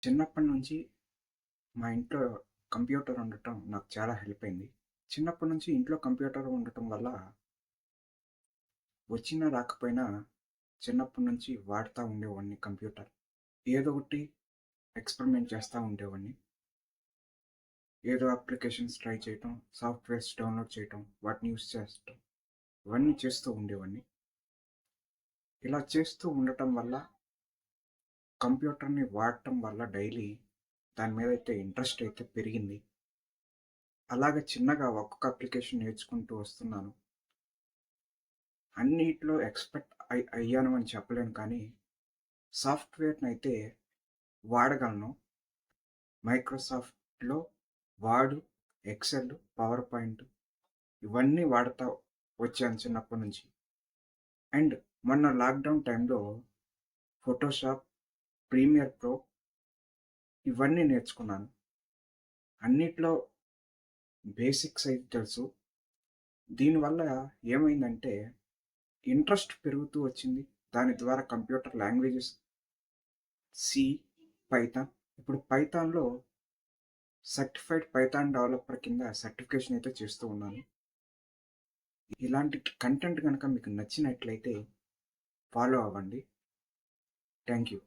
చిన్నప్పటి నుంచి మా ఇంట్లో కంప్యూటర్ ఉండటం నాకు చాలా హెల్ప్ అయింది. చిన్నప్పటి నుంచి ఇంట్లో కంప్యూటర్ ఉండటం వల్ల వచ్చినా రాకపోయినా చిన్నప్పటి నుంచి వాడుతా ఉండేవాడిని కంప్యూటర్. ఏదో ఒకటి ఎక్స్‌పెరిమెంట్ చేస్తా ఉండేవాడిని. ఏదో అప్లికేషన్స్ ట్రై చేయటం, సాఫ్ట్‌వేర్స్ డౌన్‌లోడ్ చేయటం, వాటిని యూజ్ చేస్తూ ఇవన్నీ చేస్తూ ఉండేవాడిని. ఇలా చేస్తూ ఉండటం వల్ల కంప్యూటర్‌ని వాడటం వల్ల డైలీ దాని మీద అయితే ఇంట్రెస్ట్ అయితే పెరిగింది. అలాగే చిన్నగా ఒక్కొక్క అప్లికేషన్ నేర్చుకుంటూ వస్తున్నాను. అన్నిట్లో ఎక్స్‌పర్ట్ అయ్యాను అని చెప్పలేను కానీ, సాఫ్ట్‌వేర్‌నయితే వాడగలను. మైక్రోసాఫ్ట్‌లో వర్డ్, ఎక్సెల్, పవర్ పాయింట్ ఇవన్నీ వాడతా వచ్చాను చిన్నప్పటి నుంచి. అండ్ మొన్న లాక్‌డౌన్ టైంలో ఫోటోషాప్, ప్రీమియర్ ప్రో ఇవన్నీ నేర్చుకున్నాను. అన్నిట్లో బేసిక్స్ అయితే తెలుసు. దీనివల్ల ఏమైందంటే ఇంట్రెస్ట్ పెరుగుతూ వచ్చింది. దాని ద్వారా కంప్యూటర్ లాంగ్వేజెస్ సి, పైథాన్. ఇప్పుడు పైథాన్‌లో సర్టిఫైడ్ పైథాన్ డెవలపర్ కింద సర్టిఫికేషన్ అయితే చేస్తూ ఉన్నాను. ఇలాంటి కంటెంట్ గనక మీకు నచ్చినట్లయితే ఫాలో అవ్వండి. Thank you.